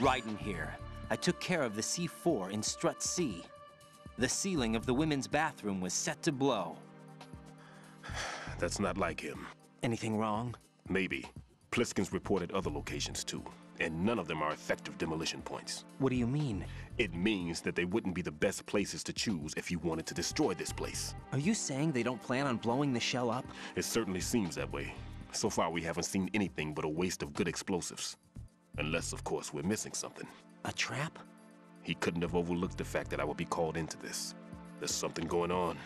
Right in here. I took care of the C4 in strut C. The ceiling of the women's bathroom was set to blow. That's not like him. Anything wrong? Maybe. Pliskin's reported other locations too, and none of them are effective demolition points. What do you mean? It means that they wouldn't be the best places to choose if you wanted to destroy this place. Are you saying they don't plan on blowing the shell up? It certainly seems that way. So far, we haven't seen anything but a waste of good explosives. Unless, of course, we're missing something. A trap? He couldn't have overlooked the fact that I would be called into this. There's something going on.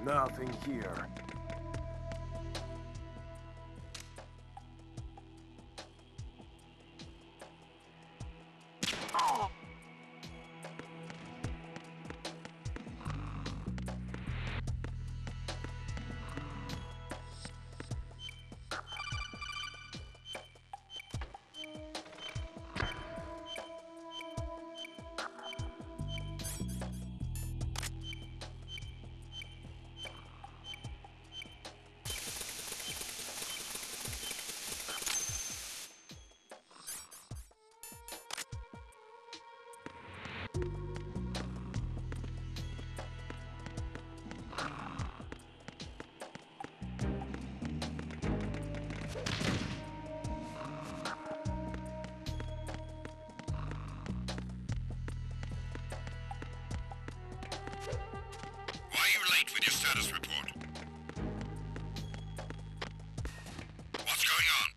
Nothing here. With your status report. What's going on?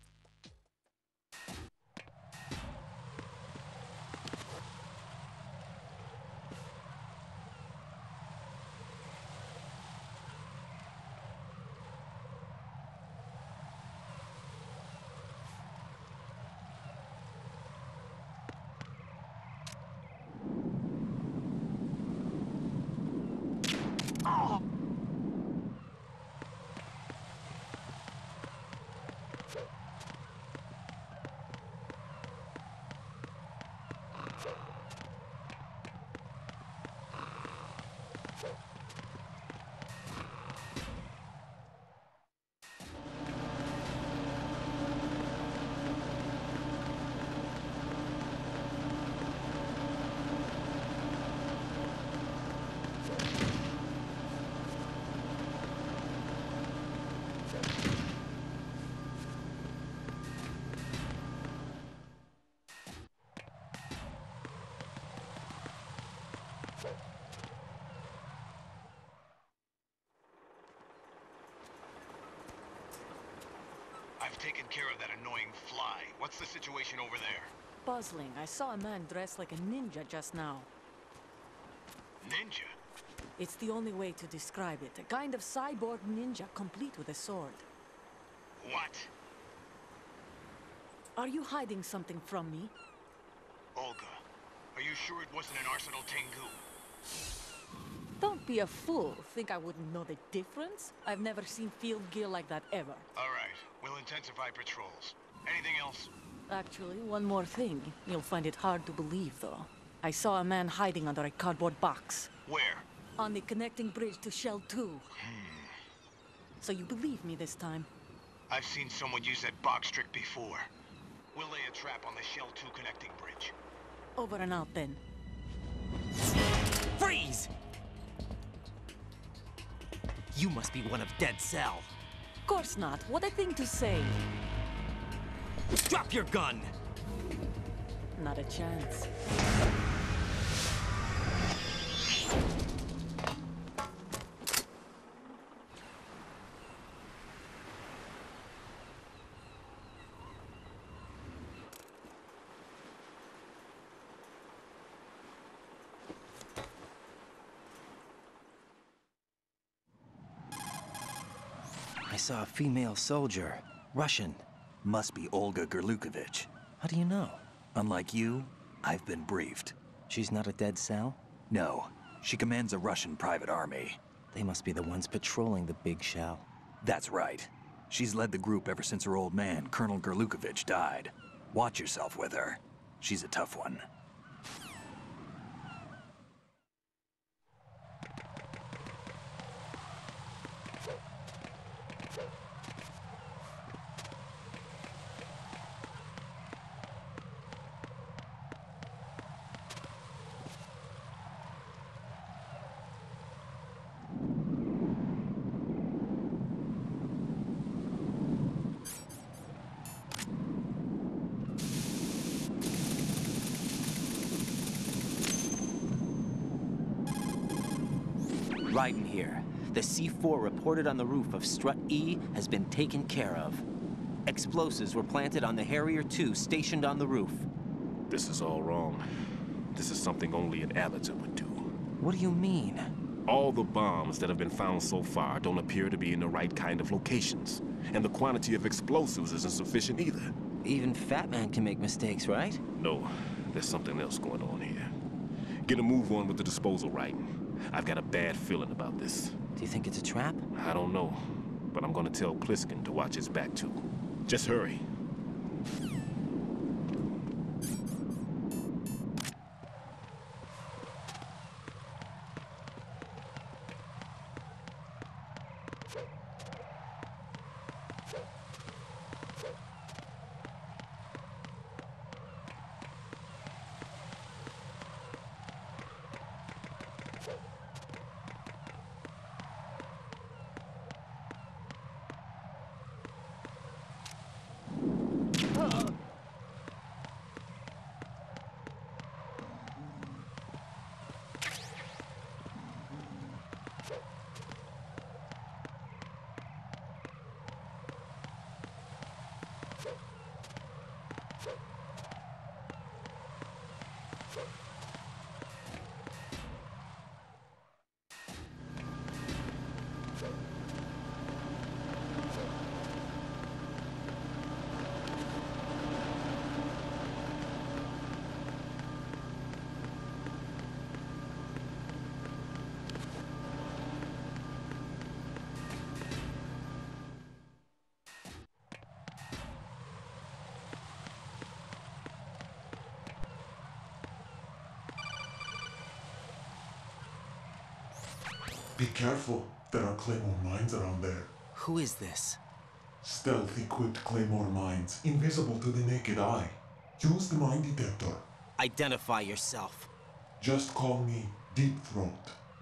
I've taken care of that annoying fly. What's the situation over there? Puzzling. I saw a man dressed like a ninja just now. Ninja? It's the only way to describe it. A kind of cyborg ninja, complete with a sword. What? Are you hiding something from me? Olga, are you sure it wasn't an Arsenal Tengu? Don't be a fool. Think I wouldn't know the difference? I've never seen field gear like that ever. All right. We'll intensify patrols. Anything else? Actually, one more thing. You'll find it hard to believe, though. I saw a man hiding under a cardboard box. Where? On the connecting bridge to Shell 2. So you believe me this time? I've seen someone use that box trick before. We'll lay a trap on the Shell 2 connecting bridge. Over and out then. Freeze! You must be one of Dead Cell. Course not. What a thing to say. Drop your gun! Not a chance. I saw a female soldier. Russian. Must be Olga Gerlukovich. How do you know? Unlike you, I've been briefed. She's not a Dead Cell? No, she commands a Russian private army. They must be the ones patrolling the big shell. That's right. She's led the group ever since her old man, Colonel Gerlukovich, died. Watch yourself with her. She's a tough one. Ryden here. The C4 reported on the roof of Strut E has been taken care of. Explosives were planted on the Harrier 2 stationed on the roof. This is all wrong. This is something only an amateur would do. What do you mean? All the bombs that have been found so far don't appear to be in the right kind of locations. And the quantity of explosives isn't sufficient either. Even Fat Man can make mistakes, right? No, there's something else going on here. Get a move on with the disposal, Ryden. I've got a bad feeling about this. Do you think it's a trap? I don't know, but I'm gonna tell Pliskin to watch his back too. Just hurry. Be careful. There are claymore mines around there. Who is this? Stealth-equipped claymore mines, invisible to the naked eye. Use the mine detector. Identify yourself. Just call me Deep Throat.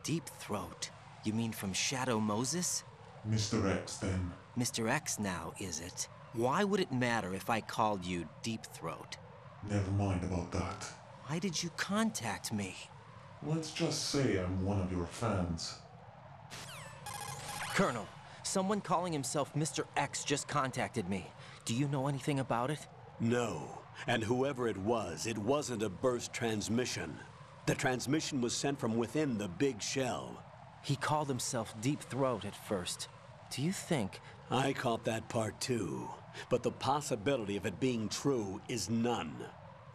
Deep Throat? You mean from Shadow Moses? Mr. X, then. Mr. X now, is it? Why would it matter if I called you Deep Throat? Never mind about that. Why did you contact me? Let's just say I'm one of your fans. Colonel, someone calling himself Mr. X just contacted me. Do you know anything about it? No. And whoever it wasn't a burst transmission. The transmission was sent from within the big shell. He called himself Deep Throat at first. Do you think... I caught that part too. But the possibility of it being true is none.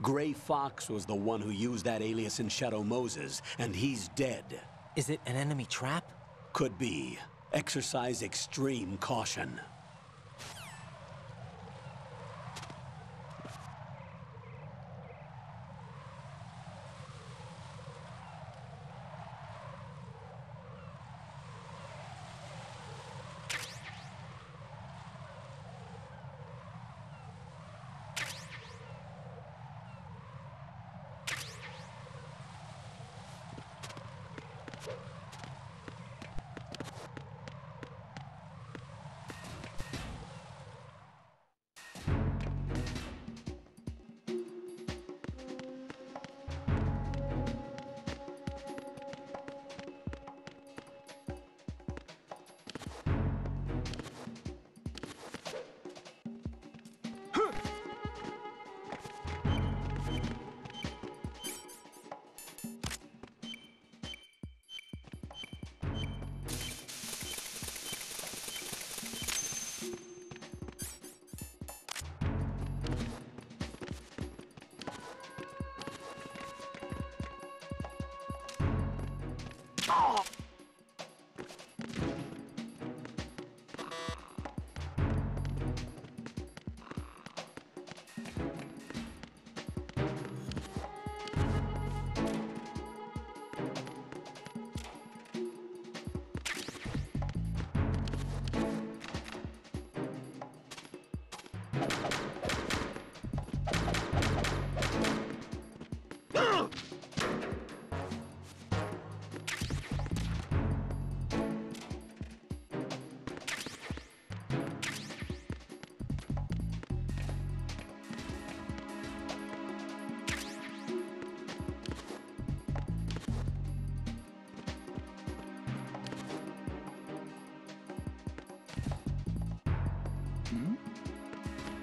Gray Fox was the one who used that alias in Shadow Moses, and he's dead. Is it an enemy trap? Could be. Exercise extreme caution.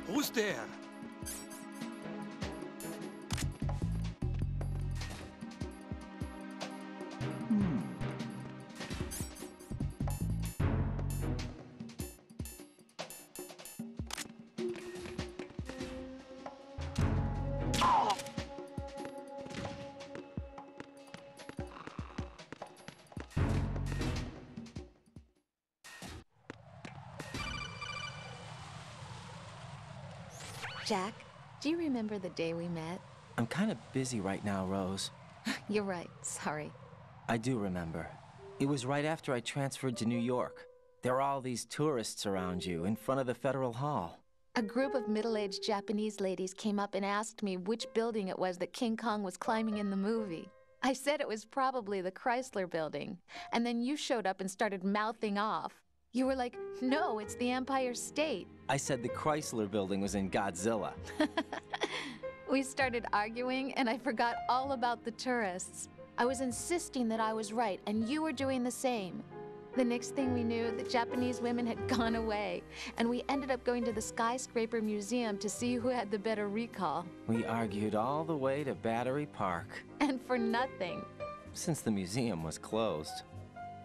Who's there? Jack, do you remember the day we met? I'm kind of busy right now, Rose. You're right, sorry. I do remember. It was right after I transferred to New York. There are all these tourists around you in front of the Federal Hall. A group of middle-aged Japanese ladies came up and asked me which building it was that King Kong was climbing in the movie. I said it was probably the Chrysler Building, and then you showed up and started mouthing off. You were like, no, it's the Empire State. I said the Chrysler Building was in Godzilla. We started arguing, and I forgot all about the tourists. I was insisting that I was right, and you were doing the same. The next thing we knew, the Japanese women had gone away, and we ended up going to the Skyscraper Museum to see who had the better recall. We argued all the way to Battery Park. And for nothing. Since the museum was closed,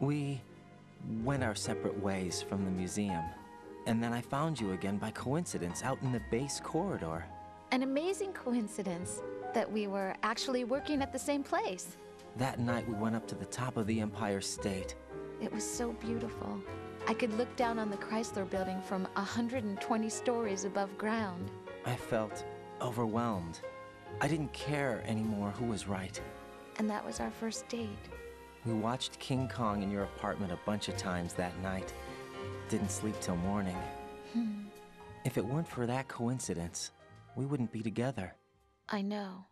we went our separate ways from the museum. And then I found you again by coincidence out in the base corridor. An amazing coincidence that we were actually working at the same place. That night we went up to the top of the Empire State. It was so beautiful. I could look down on the Chrysler Building from 120 stories above ground. I felt overwhelmed. I didn't care anymore who was right. And that was our first date. We watched King Kong in your apartment a bunch of times that night. Didn't sleep till morning. If it weren't for that coincidence, we wouldn't be together. I know.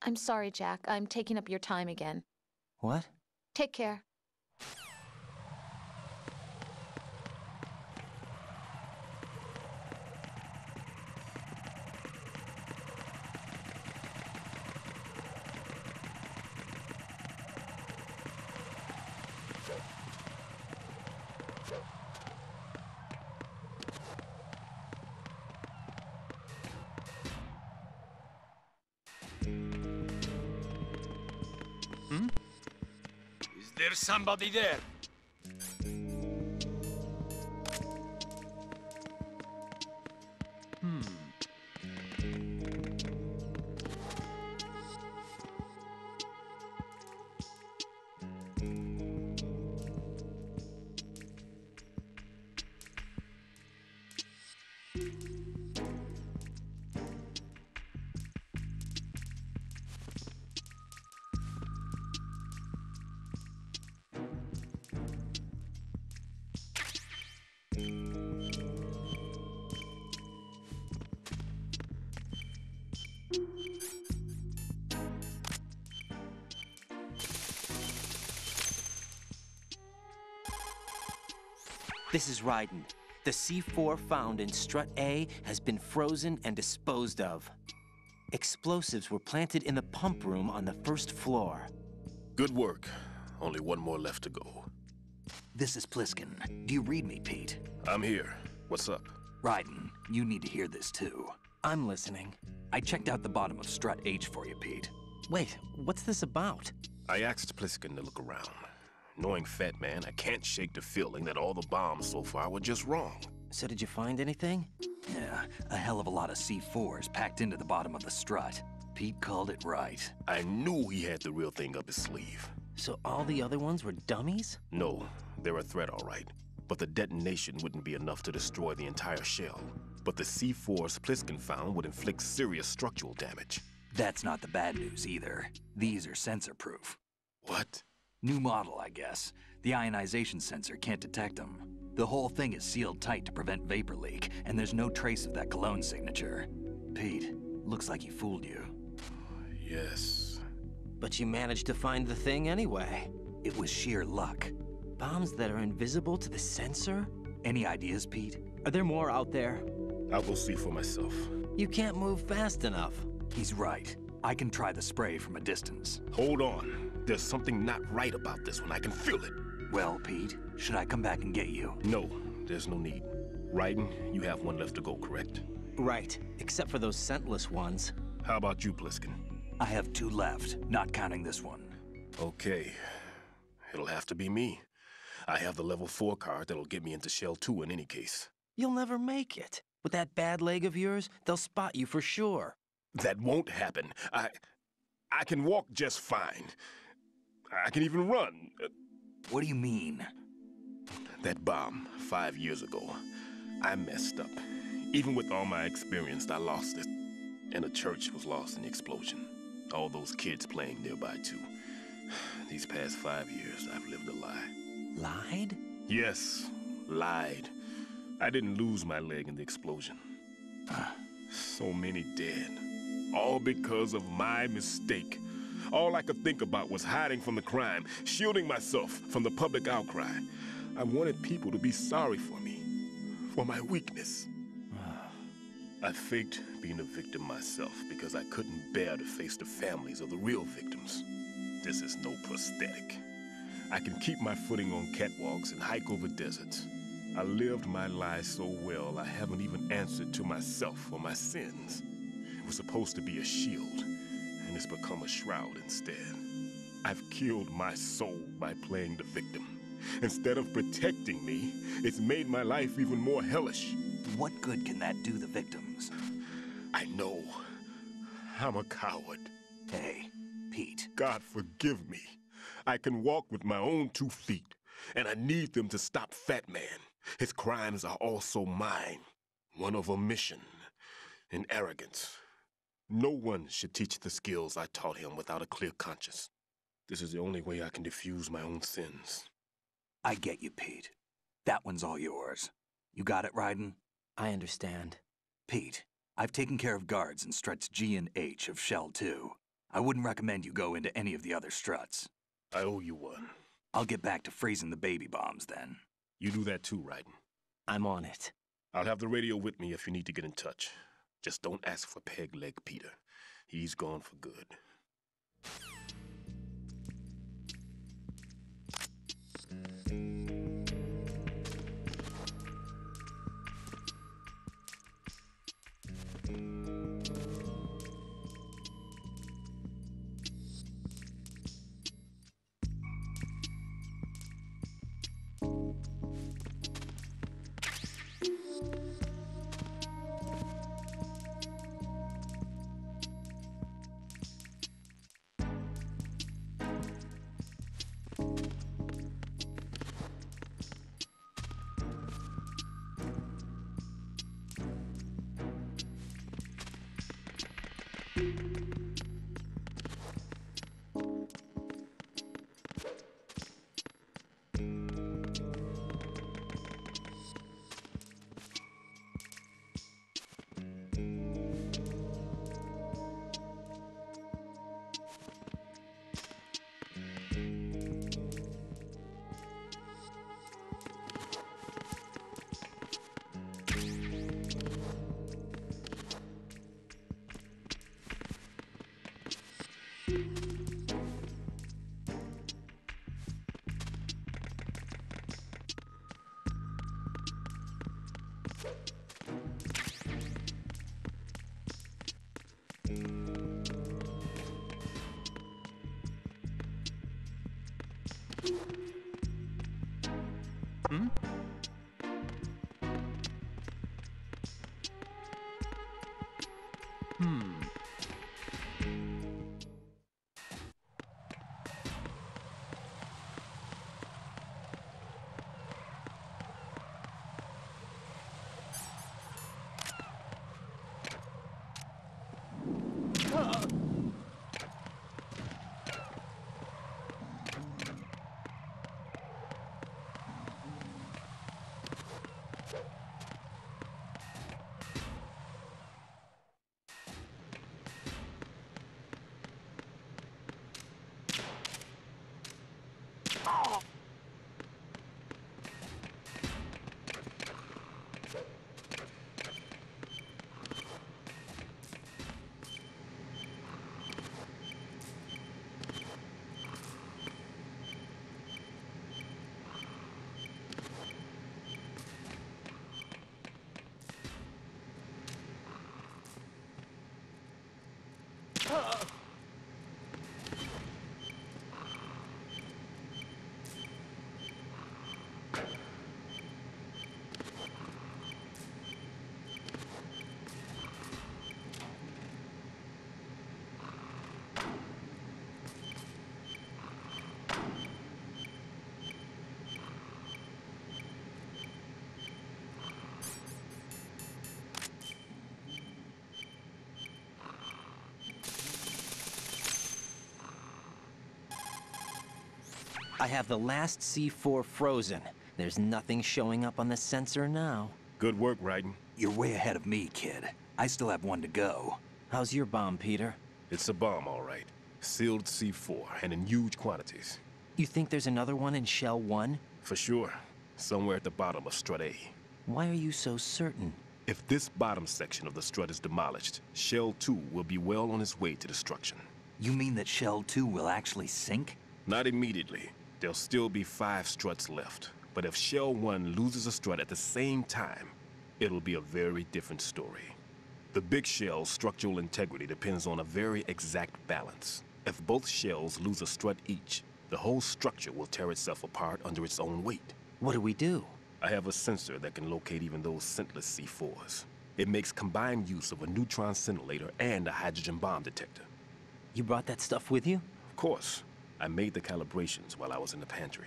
I'm sorry, Jack. I'm taking up your time again. What? Take care. Is there somebody there? This is Raiden. The C4 found in strut A has been frozen and disposed of. Explosives were planted in the pump room on the first floor. Good work. Only one more left to go. This is Pliskin. Do you read me, Pete? I'm here. What's up? Raiden, you need to hear this too. I'm listening. I checked out the bottom of strut H for you, Pete. Wait, what's this about? I asked Pliskin to look around. Knowing Fat Man, I can't shake the feeling that all the bombs so far were just wrong. So did you find anything? Yeah, a hell of a lot of C4's packed into the bottom of the strut. Pete called it right. I knew he had the real thing up his sleeve. So all the other ones were dummies? No, they're a threat, all right. But the detonation wouldn't be enough to destroy the entire shell. But the C4's Pliskin found would inflict serious structural damage. That's not the bad news either. These are sensor-proof. What? New model, I guess. The ionization sensor can't detect them. The whole thing is sealed tight to prevent vapor leak, and there's no trace of that cologne signature. Pete, looks like he fooled you. Yes. But you managed to find the thing anyway. It was sheer luck. Bombs that are invisible to the sensor? Any ideas, Pete? Are there more out there? I'll go see for myself. You can't move fast enough. He's right. I can try the spray from a distance. Hold on. There's something not right about this one. I can feel it. Well, Pete, should I come back and get you? No, there's no need. Raiden, you have one left to go, correct? Right, except for those scentless ones. How about you, Pliskin? I have 2 left, not counting this one. Okay. It'll have to be me. I have the level 4 card that'll get me into Shell 2 in any case. You'll never make it. With that bad leg of yours, they'll spot you for sure. That won't happen. I can walk just fine. I can even run. What do you mean? That bomb 5 years ago, I messed up. Even with all my experience, I lost it. And the church was lost in the explosion. All those kids playing nearby, too. These past 5 years, I've lived a lie. Lied? Yes, lied. I didn't lose my leg in the explosion. So many dead. All because of my mistake. All I could think about was hiding from the crime, shielding myself from the public outcry. I wanted people to be sorry for me, for my weakness. I faked being a victim myself because I couldn't bear to face the families of the real victims. This is no prosthetic. I can keep my footing on catwalks and hike over deserts. I lived my lie so well, I haven't even answered to myself for my sins. It was supposed to be a shield, and it's become a shroud instead. I've killed my soul by playing the victim. Instead of protecting me, it's made my life even more hellish. What good can that do the victims? I know. I'm a coward. Hey, Pete. God forgive me. I can walk with my own 2 feet, and I need them to stop Fat Man. His crimes are also mine. One of omission and arrogance. No one should teach the skills I taught him without a clear conscience. This is the only way I can diffuse my own sins. I get you, Pete. That one's all yours. You got it, Raiden? I understand. Pete, I've taken care of guards in struts G and H of Shell 2. I wouldn't recommend you go into any of the other struts. I owe you one. I'll get back to freezing the baby bombs then. You do that too, Raiden. I'm on it. I'll have the radio with me if you need to get in touch. Just don't ask for Peg Leg Peter. He's gone for good. I have the last C4 frozen. There's nothing showing up on the sensor now. Good work, Raiden. You're way ahead of me, kid. I still have one to go. How's your bomb, Peter? It's a bomb, all right. Sealed C4, and in huge quantities. You think there's another one in Shell 1? For sure. Somewhere at the bottom of Strut A. Why are you so certain? If this bottom section of the strut is demolished, Shell 2 will be well on its way to destruction. You mean that Shell 2 will actually sink? Not immediately. There'll still be 5 struts left. But if Shell 1 loses a strut at the same time, it'll be a very different story. The big shell's structural integrity depends on a very exact balance. If both shells lose a strut each, the whole structure will tear itself apart under its own weight. What do we do? I have a sensor that can locate even those scentless C4s. It makes combined use of a neutron scintillator and a hydrogen bomb detector. You brought that stuff with you? Of course. I made the calibrations while I was in the pantry.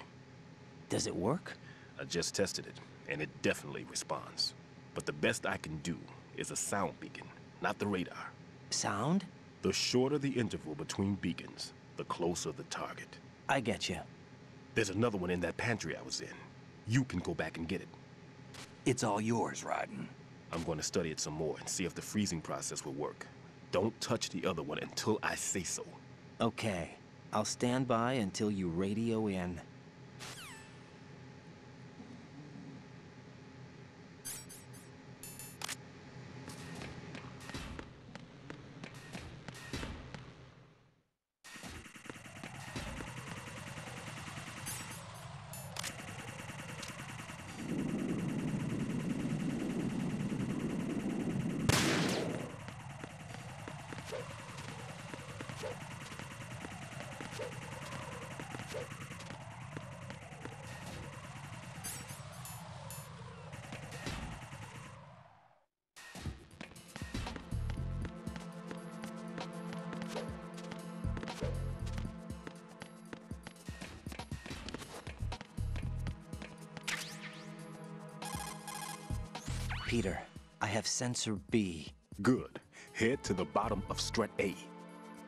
Does it work? I just tested it, and it definitely responds. But the best I can do is a sound beacon, not the radar. Sound? The shorter the interval between beacons, the closer the target. I get you. There's another one in that pantry I was in. You can go back and get it. It's all yours, Raiden. I'm going to study it some more and see if the freezing process will work. Don't touch the other one until I say so. Okay. I'll stand by until you radio in. Peter, I have sensor B. Good. Head to the bottom of Strut A.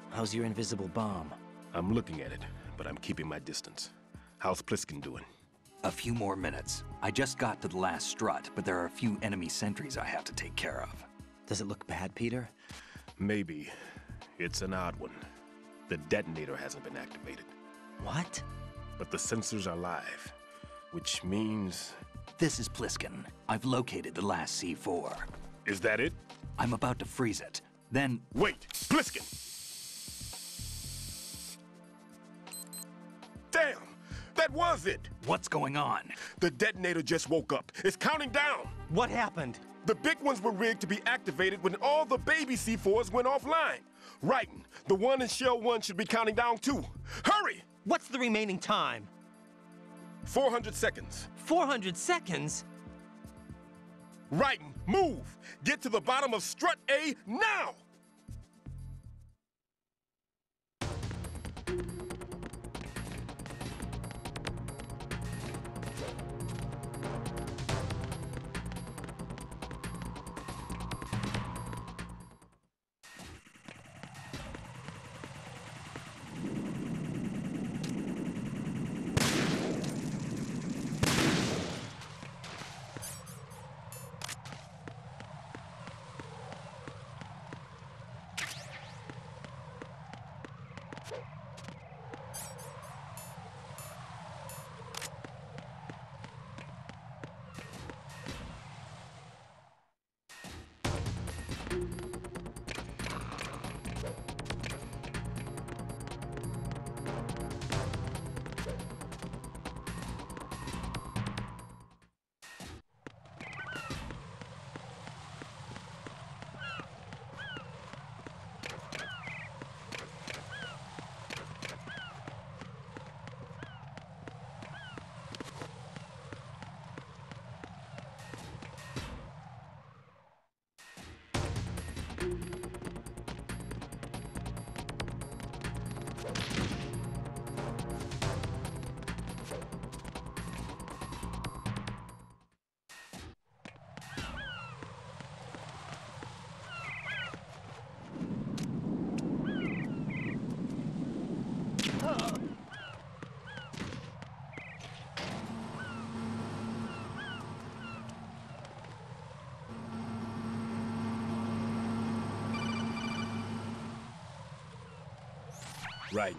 How's your invisible bomb? I'm looking at it, but I'm keeping my distance. How's Pliskin doing? A few more minutes. I just got to the last strut, but there are a few enemy sentries I have to take care of. Does it look bad, Peter? Maybe. It's an odd one. The detonator hasn't been activated. What? But the sensors are live, which means... This is Pliskin. I've located the last C4. Is that it? I'm about to freeze it. Then... Wait! Pliskin! Damn! That was it! What's going on? The detonator just woke up. It's counting down! What happened? The big ones were rigged to be activated when all the baby C4s went offline. Raiden, the one in Shell 1 should be counting down too. Hurry! What's the remaining time? 400 seconds. 400 seconds? Raiden, move! Get to the bottom of Strut A now! Raiden.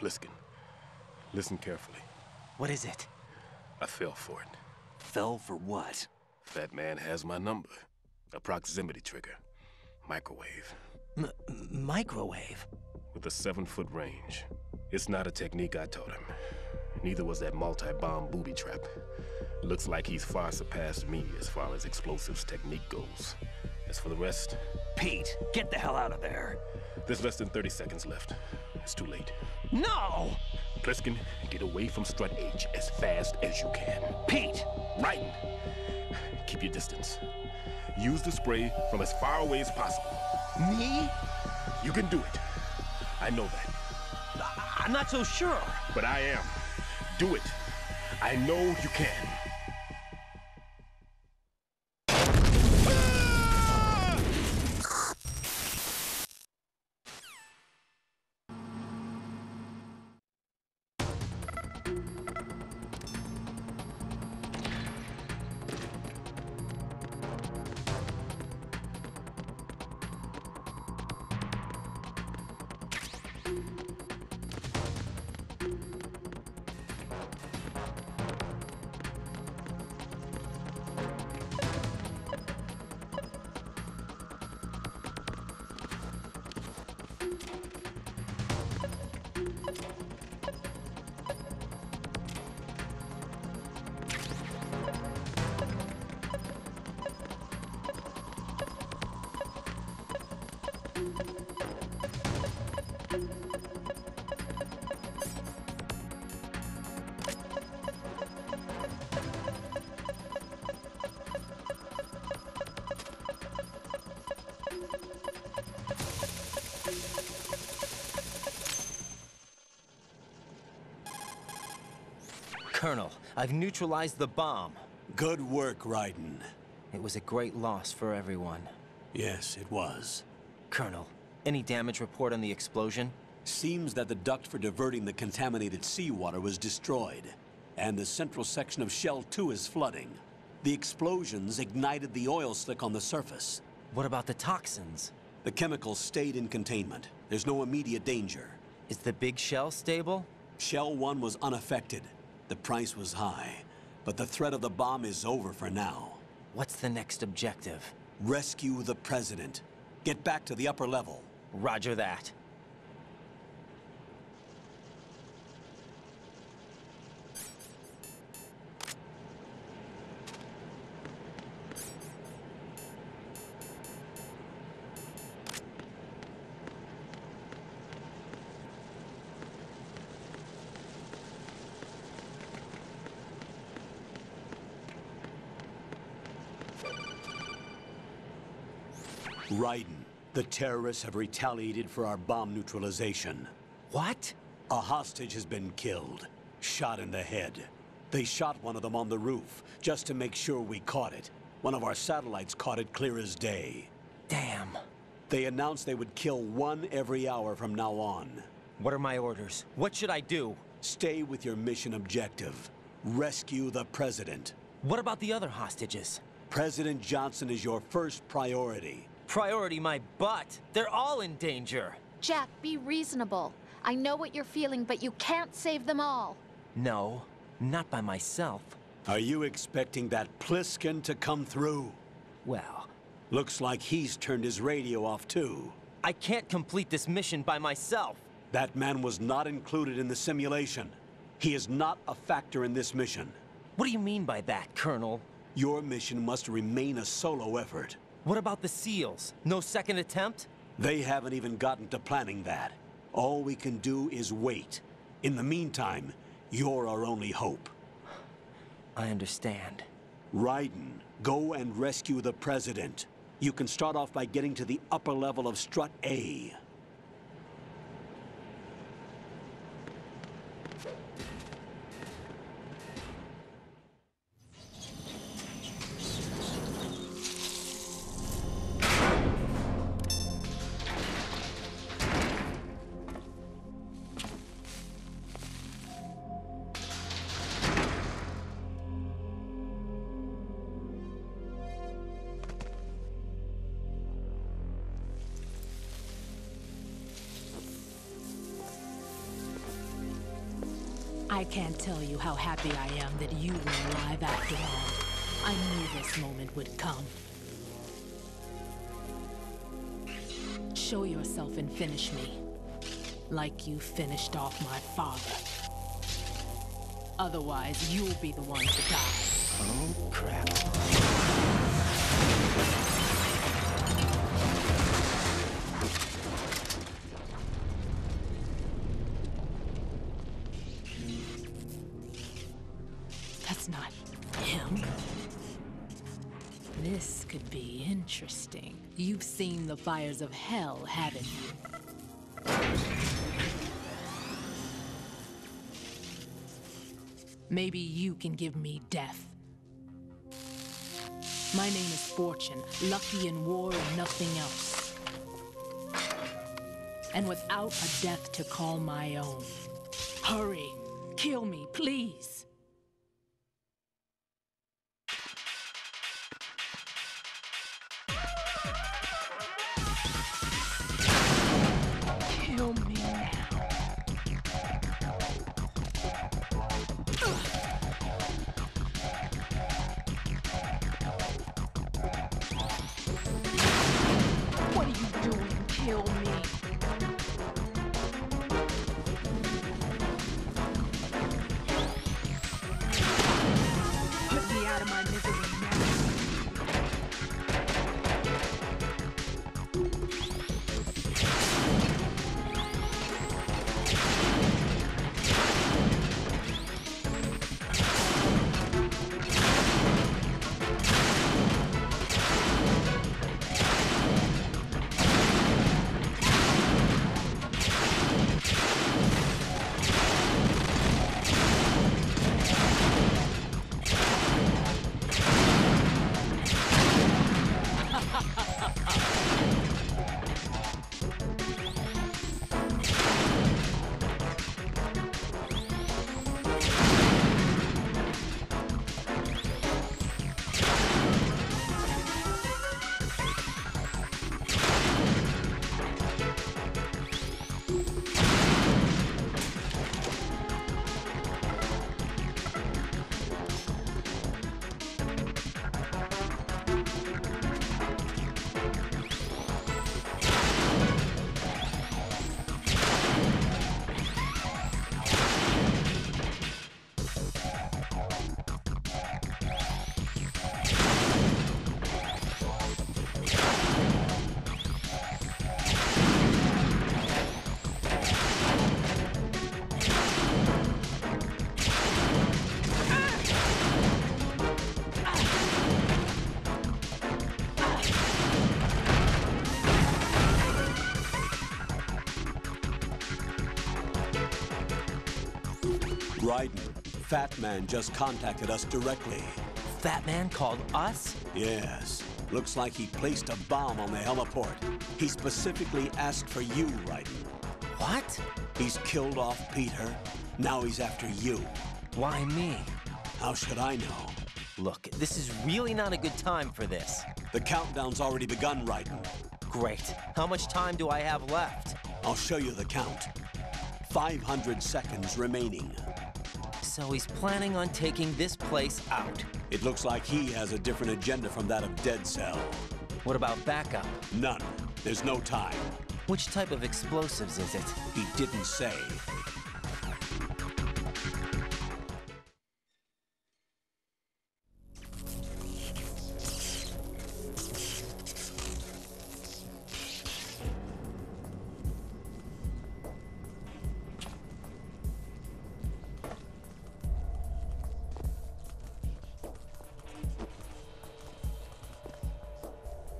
Pliskin. Listen carefully. What is it? I fell for it. Fell for what? Fat man has my number. A proximity trigger. Microwave. Microwave? With a 7-foot range. It's not a technique I taught him. Neither was that multi-bomb booby trap. Looks like he's far surpassed me as far as explosives technique goes. As for the rest... Pete, get the hell out of there. There's less than 30 seconds left. It's too late. No! Pliskin, get away from Strut H as fast as you can. Pete! Raiden! Keep your distance. Use the spray from as far away as possible. Me? You can do it. I know that. I'm not so sure. But I am. Do it. I know you can. Colonel, I've neutralized the bomb. Good work, Raiden. It was a great loss for everyone. Yes, it was. Colonel, any damage report on the explosion? Seems that the duct for diverting the contaminated seawater was destroyed, and the central section of Shell 2 is flooding. The explosions ignited the oil slick on the surface. What about the toxins? The chemicals stayed in containment. There's no immediate danger. Is the big shell stable? Shell 1 was unaffected. The price was high, but the threat of the bomb is over for now. What's the next objective? Rescue the President. Get back to the upper level. Roger that. Raiden, the terrorists have retaliated for our bomb neutralization. What? A hostage has been killed, shot in the head. They shot one of them on the roof, just to make sure we caught it. One of our satellites caught it clear as day. Damn. They announced they would kill one every hour from now on. What are my orders? What should I do? Stay with your mission objective. Rescue the President. What about the other hostages? President Johnson is your first priority. Priority my butt. They're all in danger. Jack, be reasonable. I know what you're feeling, but you can't save them all. No, not by myself. Are you expecting that Pliskin to come through? Well... Looks like he's turned his radio off too. I can't complete this mission by myself. That man was not included in the simulation. He is not a factor in this mission. What do you mean by that, Colonel? Your mission must remain a solo effort. What about the SEALs? No second attempt? They haven't even gotten to planning that. All we can do is wait. In the meantime, you're our only hope. I understand. Raiden, go and rescue the President. You can start off by getting to the upper level of Strut A. I can't tell you how happy I am that you were alive after all. I knew this moment would come. Show yourself and finish me. Like you finished off my father. Otherwise, you'll be the one to die. Oh, crap. That's not him. This could be interesting. You've seen the fires of hell, haven't you? Maybe you can give me death. My name is Fortune, lucky in war and nothing else. And without a death to call my own. Hurry, kill me, please. Kill me now. What are you doing? Kill me. Put me out of my misery now. Raiden, Fat Man just contacted us directly. Fat Man called us? Yes. Looks like he placed a bomb on the heliport. He specifically asked for you, Raiden. What? He's killed off Peter. Now he's after you. Why me? How should I know? Look, this is really not a good time for this. The countdown's already begun, Raiden. Great. How much time do I have left? I'll show you the count. 500 seconds remaining. So he's planning on taking this place out. It looks like he has a different agenda from that of Dead Cell. What about backup? None. There's no time. Which type of explosives is it? He didn't say.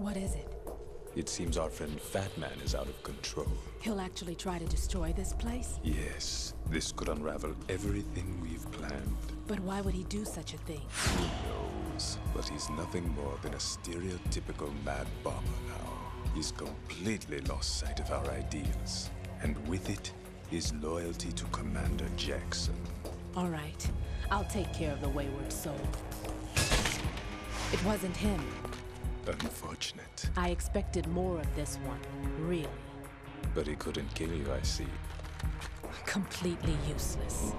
What is it? It seems our friend Fat Man is out of control. He'll actually try to destroy this place? Yes, this could unravel everything we've planned. But why would he do such a thing? Who knows? But he's nothing more than a stereotypical mad bomber now. He's completely lost sight of our ideals. And with it, his loyalty to Commander Jackson. All right. I'll take care of the wayward soul. It wasn't him. Unfortunate. I expected more of this one, really. But he couldn't kill you, I see. Completely useless.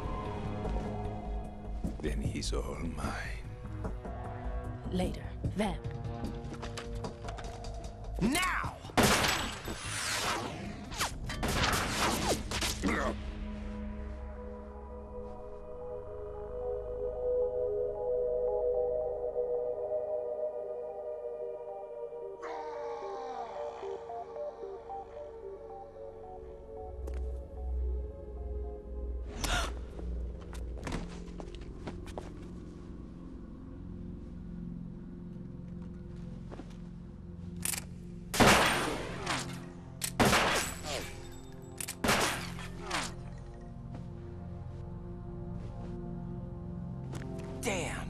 Then he's all mine. Later. Vamp. Now! Damn!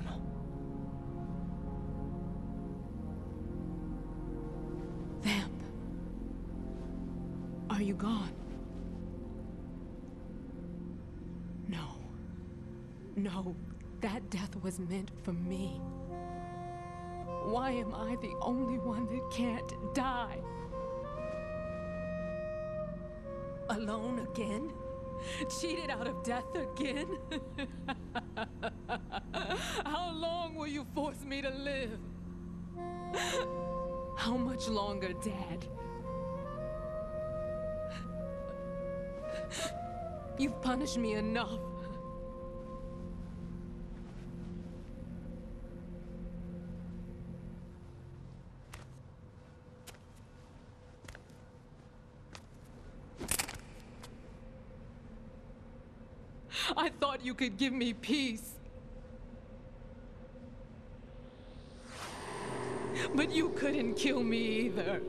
Vamp. Are you gone? No. No, that death was meant for me. Why am I the only one that can't die? Alone again? Cheated out of death again? How long will you force me to live? How much longer, Dad? You've punished me enough. I thought you could give me peace. But you couldn't kill me either.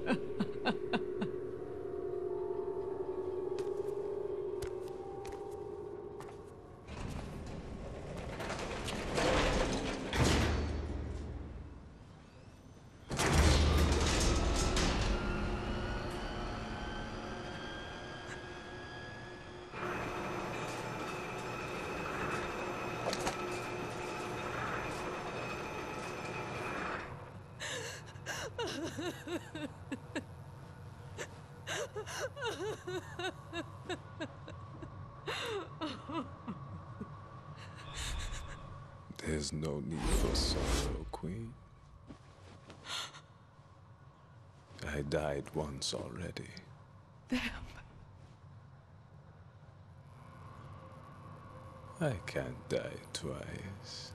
There's no need for sorrow, Queen. I died once already. Vamp. I can't die twice.